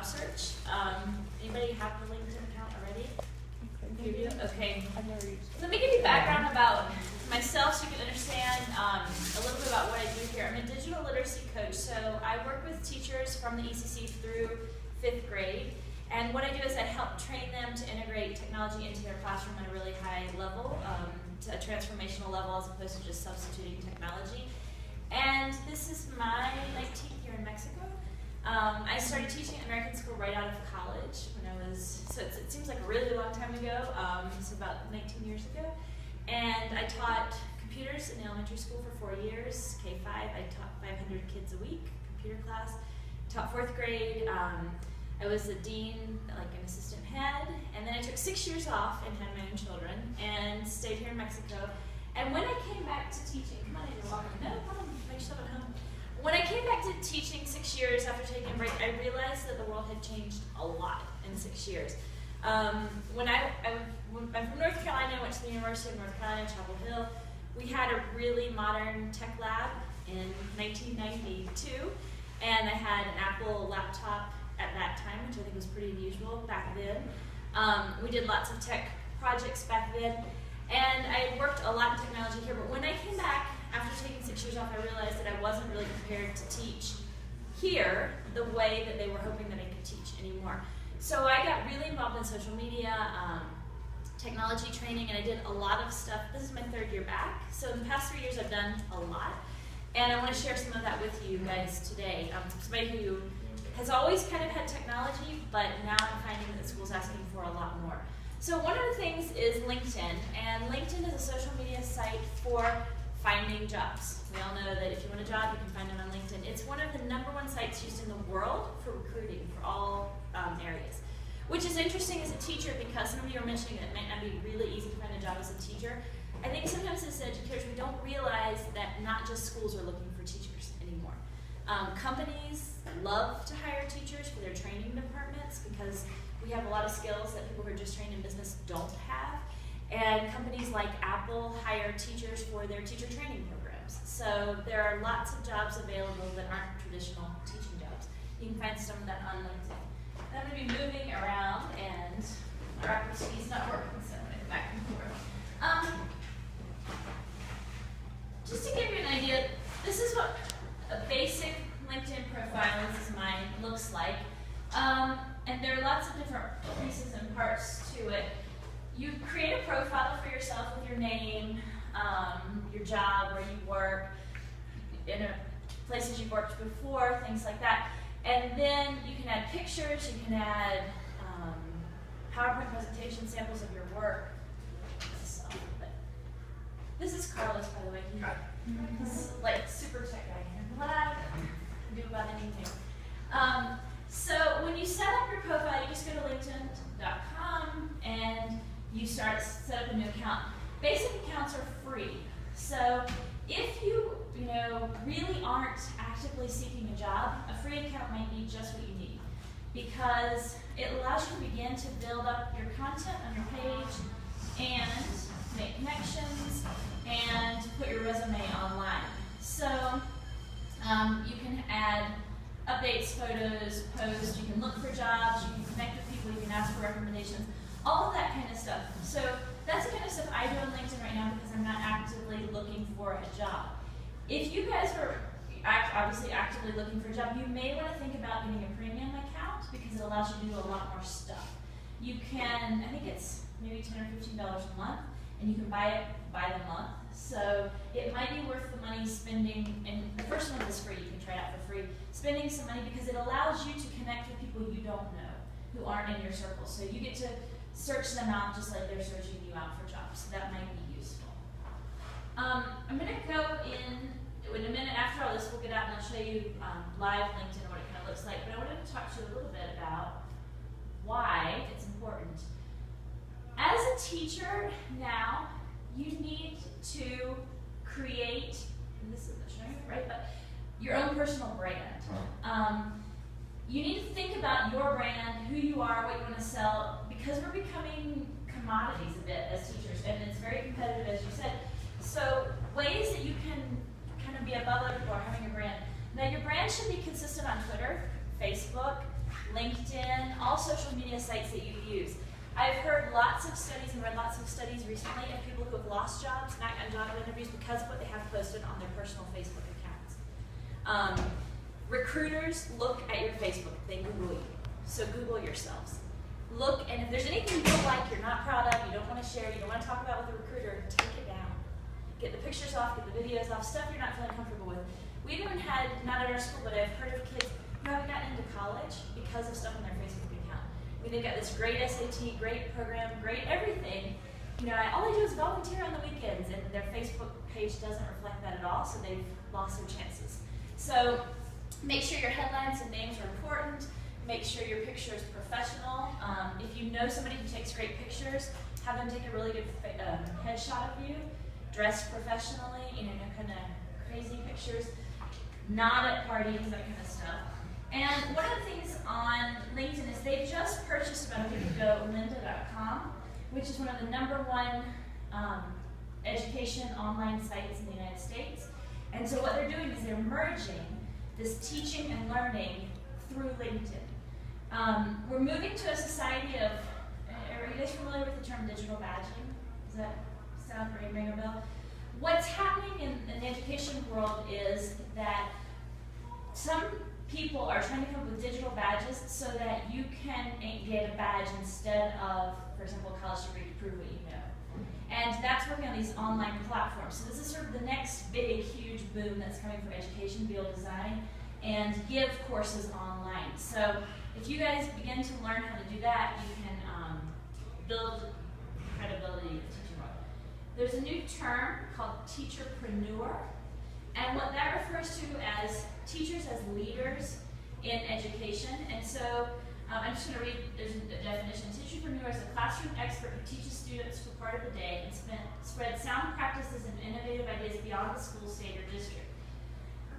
job search. Anybody have the LinkedIn account already? You do? Okay. Let me give you background about myself so you can understand a little bit about what I do here. I'm a digital literacy coach, so I work with teachers from the ECC through 5th grade. And what I do is I help train them to integrate technology into their classroom at a really high level, to a transformational level as opposed to just substituting technology. And this is my 19th year in Mexico. I started teaching at American School right out of college when I was, so it seems like a really long time ago, it's about 19 years ago. And I taught computers in elementary school for 4 years, K-5. I taught 500 kids a week, computer class. Taught 4th grade. I was a dean, like an assistant head, and then I took 6 years off and had my own children and stayed here in Mexico. And when I came back to teaching, come on in, you're welcome. No problem, make yourself at home. When I came back to teaching 6 years after taking a break, I realized that the world had changed a lot in 6 years. I'm from North Carolina. I went to the University of North Carolina, Chapel Hill. We had a really modern tech lab in 1992, and I had an Apple laptop at that time, which I think was pretty unusual back then. We did lots of tech projects back then, and I worked a lot in technology here, but when I came back after taking 6 years off, I realized that I wasn't really prepared to teach here the way that they were hoping that I could teach anymore. So I got really involved in social media, technology training, and I did a lot of stuff. This is my 3rd year back, so in the past 3 years I've done a lot, and I want to share some of that with you guys today. Somebody who has always kind of had technology, but now I'm finding that the school's asking for a lot more. So one of the things is LinkedIn, and LinkedIn is a social media site for finding jobs. We all know that if you want a job, you can find it on LinkedIn. It's one of the #1 sites used in the world for recruiting for all areas, which is interesting as a teacher because some of you are mentioning that it might not be really easy to find a job as a teacher. I think sometimes as educators we don't realize that not just schools are looking for teachers anymore. Companies love to hire teachers for their training departments because we have a lot of skills that people who are just trained in business don't have. And companies like Apple hire teachers for their teacher training programs. So there are lots of jobs available that aren't traditional teaching jobs. You can find some of that on LinkedIn. I'm going to be moving around and our Apple key's not working, so I'm going to go back and forth. Just to give you an idea, this is what a basic LinkedIn profile, this is mine, looks like. And there are lots of different pieces and parts to it. You create a profile for yourself with your name, your job, where you work, places you've worked before, things like that. And then you can add pictures, you can add PowerPoint presentation samples of your work. This is Carlos, by the way. He's like super tech guy. Can do about anything. So when you set up your profile, you just go to linkedin.com and you set up a new account. Basic accounts are free. So if you really aren't actively seeking a job, a free account might be just what you need because it allows you to begin to build up your content on your page and make connections and put your resume online. So you can add updates, photos, posts, you can look for jobs, you can connect with people, you can ask for recommendations, all of that kind of stuff. So that's the kind of stuff I do on LinkedIn right now because I'm not actively looking for a job. If you guys are obviously actively looking for a job, you may want to think about getting a premium account because it allows you to do a lot more stuff. You can, I think it's maybe $10 or $15 a month, and you can buy it by the month. So it might be worth the money spending, and the first one is free, you can try it out for free, spending some money because it allows you to connect with people you don't know, who aren't in your circle. So you get to search them out just like they're searching you out for jobs. So that might be useful. I'm going to go in a minute after all this, we'll get out and I'll show you live LinkedIn and what it kind of looks like. But I wanted to talk to you a little bit about why it's important. As a teacher now, you need to create, and this isn't showing it right, but your own personal brand. You need to think about your brand, who you are, what you want to sell, because we're becoming commodities a bit as teachers, and it's very competitive, as you said. So ways that you can kind of be above other people are having a brand. Now your brand should be consistent on Twitter, Facebook, LinkedIn, all social media sites that you use. I've heard lots of studies and read lots of studies recently of people who have lost jobs, not gotten job interviews because of what they have posted on their personal Facebook accounts. Recruiters look at your Facebook, they Google you. So Google yourselves. Look, and if there's anything you don't like, you're not proud of, you don't want to share, you don't want to talk about with a recruiter, take it down. Get the pictures off, get the videos off, stuff you're not feeling comfortable with. We've even had, not at our school, but I've heard of kids who haven't gotten into college because of stuff on their Facebook account. I mean, they've got this great SAT, great program, great everything. You know, all they do is volunteer on the weekends, and their Facebook page doesn't reflect that at all, so they've lost their chances. So make sure your headlines and names are important. Make sure your picture is professional. If you know somebody who takes great pictures, have them take a really good headshot of you. Dress professionally, you know, no kind of crazy pictures. Not at parties, that kind of stuff. And one of the things on LinkedIn is they just purchased about a week ago lynda.com, which is one of the #1 education online sites in the United States. And so what they're doing is they're merging this teaching and learning through LinkedIn. We're moving to a society of, are you guys familiar with the term digital badging? Does that sound right, ring a bell? What's happening in the education world is that some people are trying to come up with digital badges so that you can get a badge instead of, for example, a college degree to prove what you know. And that's working on these online platforms. So this is sort of the next big, huge boom that's coming for education, be able to design and give courses online. So if you guys begin to learn how to do that, you can build credibility in the teaching world. There's a new term called teacherpreneur, and what that refers to as teachers as leaders in education. And so I'm just going to read, there's a definition. Teacherpreneur is a classroom expert who teaches students for part of the day and spreads sound practices and innovative ideas beyond the school, state, or district.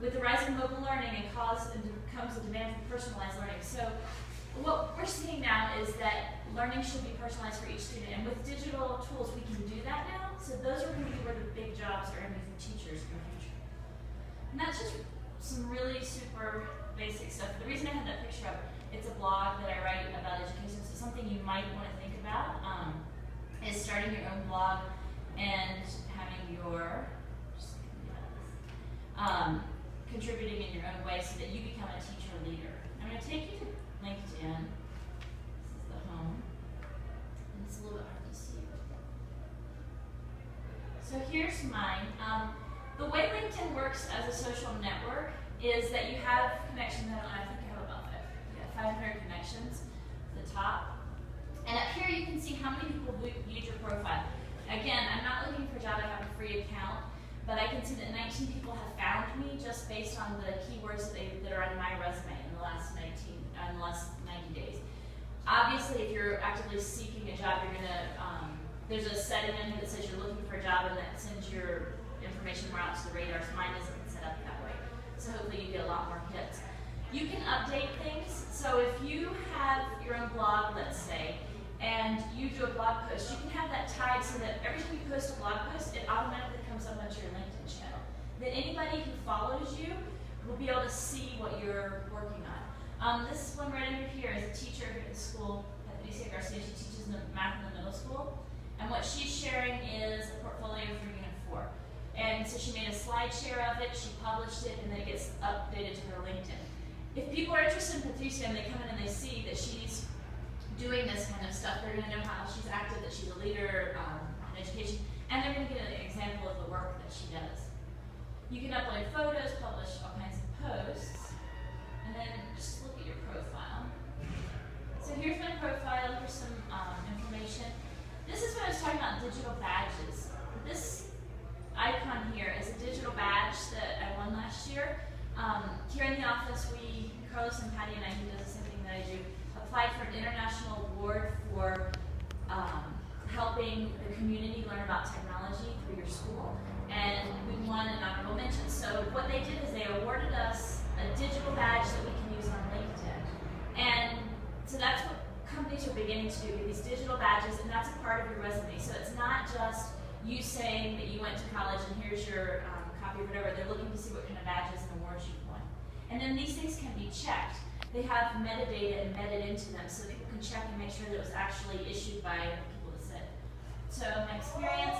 With the rise of mobile learning, comes a demand for personalized learning. So what we're seeing now is that learning should be personalized for each student. And with digital tools, we can do that now. So those are going to be where the big jobs are going to be for teachers in the future. And that's just some really super basic stuff. The reason I had that picture up, it's a blog that I write about education. So something you might want to think about is starting your own blog and having your, contributing in your own way so that you become a teacher leader. I'm going to take you to LinkedIn. This is the home. And it's a little bit hard to see. So here's mine. The way LinkedIn works as a social network is that you have connections. I think I have about 500 connections at the top. And up here you can see how many people viewed your profile. Again, I'm not looking for a job. I have a free account. But I can see that 19 people have found me just based on the keywords that are on my resume in the last 90 days. Obviously, if you're actively seeking a job, you're gonna there's a setting in here that says you're looking for a job, and that sends your information more out to the radar. So mine isn't set up that way. So hopefully you get a lot more hits. You can update things. So if you have your own blog, let's say, and you do a blog post, you can have that tied so that every time you post a blog post, it automatically comes up onto your LinkedIn channel. Then anybody who follows you will be able to see what you're working on. This one right over here is a teacher at the school at the UC Garcia. She teaches math in the middle school. And what she's sharing is a portfolio for Unit 4. And so she made a slide share of it, she published it, and then it gets updated to her LinkedIn. If people are interested in Patricia and they come in and they see that she's doing this kind of stuff, they're going to know how she's active, that she's a leader in education, and they're going to get an example of the work that she does. You can upload photos, publish all kinds of posts, and then just look at your profile. So here's my profile, here's some information. This is what I was talking about, digital badges. This icon here is a digital badge that I won last year. Here in the office, Carlos and Patty and I, who does the same thing that I do, applied for an international award for helping the community learn about technology through your school. And we won an honorable mention. So what they did is they awarded us a digital badge that we can use on LinkedIn. And so that's what companies are beginning to do, these digital badges, and that's a part of your resume. So it's not just you saying that you went to college and here's your copy of whatever. They're looking to see what kind of badges and awards you've won. And then these things can be checked. they have metadata embedded into them so people can check and make sure that it was actually issued by the people that said. So my experience,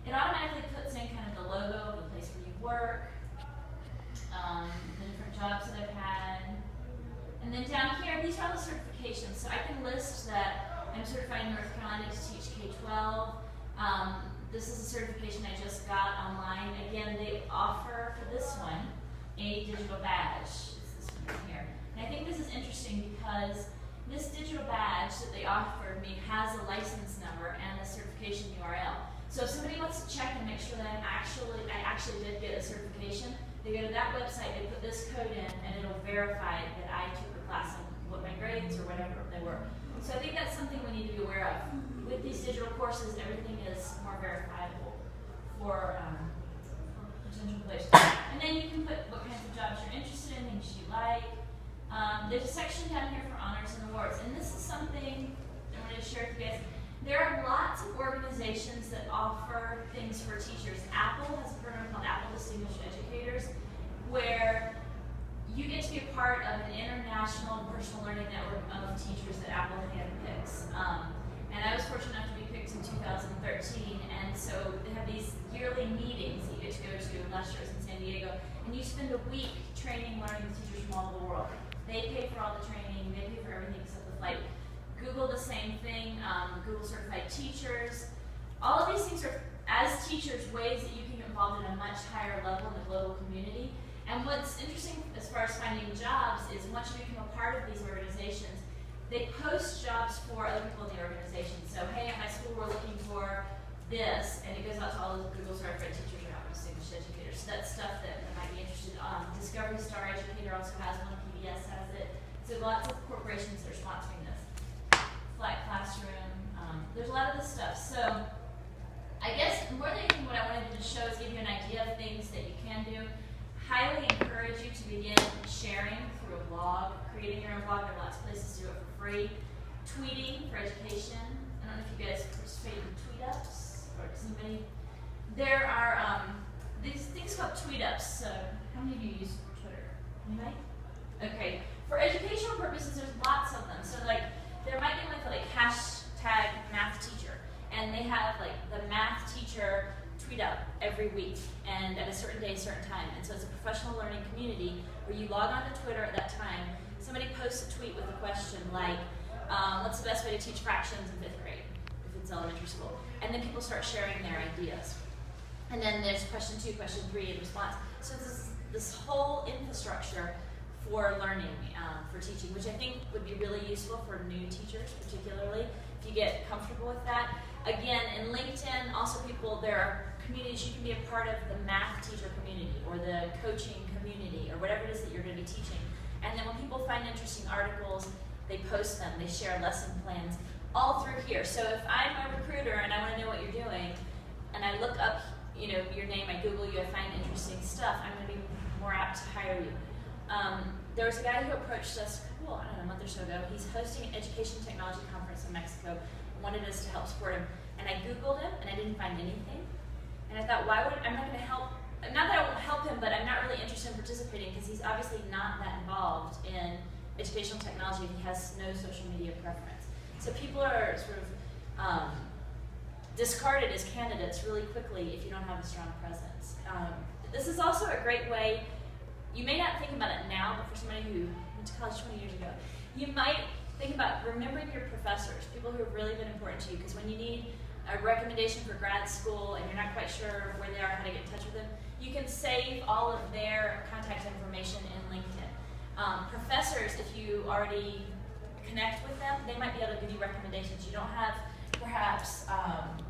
it automatically puts in kind of the logo of the place where you work, the different jobs that I've had. And then down here, these are all the certifications. So I can list that I'm certified in North Carolina to teach K-12. This is a certification I just got online. Again, they offer for this one a digital badge. It's this one right here. And I think this is interesting because this digital badge that they offered me has a license number and a certification URL. So if somebody wants to check and make sure that I actually did get a certification, they go to that website, they put this code in, and it'll verify that I took the class and what my grades or whatever they were. So I think that's something we need to be aware of. With these digital courses, everything is more verifiable for potential places. And then you can put what kinds of jobs you're interested in, things you like. There's a section down here for honors and awards, and this is something I wanted to share with you guys. There are lots of organizations that offer things for teachers. Apple has a program called Apple Distinguished Educators, where you get to be a part of an international personal learning network of teachers that Apple handpicks. And I was fortunate enough to be picked in 2013, and so they have these yearly meetings that you get to go to. Last year was in San Diego, and you spend a week training, learning with teachers from all over the world. They pay for all the training, they pay for everything except the flight. Google, the same thing, Google certified teachers. All of these things are, as teachers, ways that you can get involved in a much higher level in the global community. And what's interesting as far as finding jobs is once you become a part of these organizations, they post jobs for other people in the organization. So, hey, at my school we're looking for this, and it goes out to all the Google certified teachers or distinguished educators. So that's stuff that I might be interested in. Discovery Star Educator also has one, PBS has it. So lots of corporations that are sponsoring this. Flat Classroom, there's a lot of this stuff. So I guess more than anything what I wanted to show is give you an idea of things that you can do. Highly encourage you to begin sharing through a blog, creating your own blog. There are lots of places to do it for free. Tweeting for education. I don't know if you guys participate in tweet-ups or does anybody? There are these things called tweet-ups. So how many of you use Twitter? Anybody? Okay. For educational purposes, there's lots of them. So like there might be one for like hashtag math teacher, and they have like the math teacher tweet up every week and at a certain day, certain time. And so it's a professional learning community where you log on to Twitter at that time. Somebody posts a tweet with a question like, what's the best way to teach fractions in 5th grade if it's elementary school? And then people start sharing their ideas. And then there's question 2, question 3 in response. So this whole infrastructure for learning, for teaching, which I think would be really useful for new teachers, particularly if you get comfortable with that. Again, in LinkedIn, also there are communities you can be a part of, the math teacher community or the coaching community or whatever it is that you're going to be teaching. And then when people find interesting articles, they post them, they share lesson plans, all through here. So if I'm a recruiter and I want to know what you're doing, and I look up, your name, I Google you, I find interesting stuff, I'm going to be more apt to hire you. There was a guy who approached us, a month or so ago. He's hosting an education technology conference in Mexico and wanted us to help support him. And I Googled him and I didn't find anything. And I thought, I'm not going to help, not that I won't help him, but I'm not really interested in participating because he's obviously not that involved in educational technology. He has no social media preference. So people are sort of discarded as candidates really quickly if you don't have a strong presence. This is also a great way. You may not think about it now, but for somebody who went to college 20 years ago, you might think about remembering your professors, people who have really been important to you, because when you need a recommendation for grad school and you're not quite sure where they are, how to get in touch with them, you can save all of their contact information in LinkedIn. Professors, if you already connect with them, they might be able to give you recommendations. You don't have, perhaps,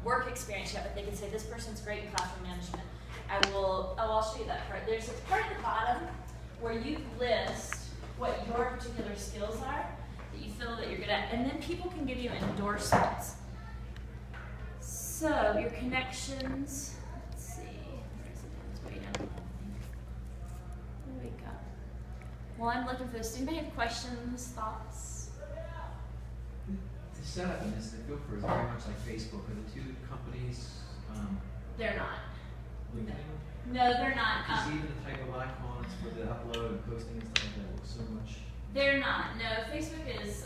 work experience yet, but they can say, this person's great in classroom management. I'll show you that part. There's a part at the bottom where you list what your particular skills are that you feel that you're good at, and then people can give you endorsements. So your connections, let's see, where is it? It's way down. There we go. Well, I'm looking for this. Does anybody have questions, thoughts? The setup in this, I feel for is very much like Facebook. Are the two companies? They're not. LinkedIn? No, they're not. Because even the type of icons for the upload and posting and stuff like that looks so much They're not. No, Facebook is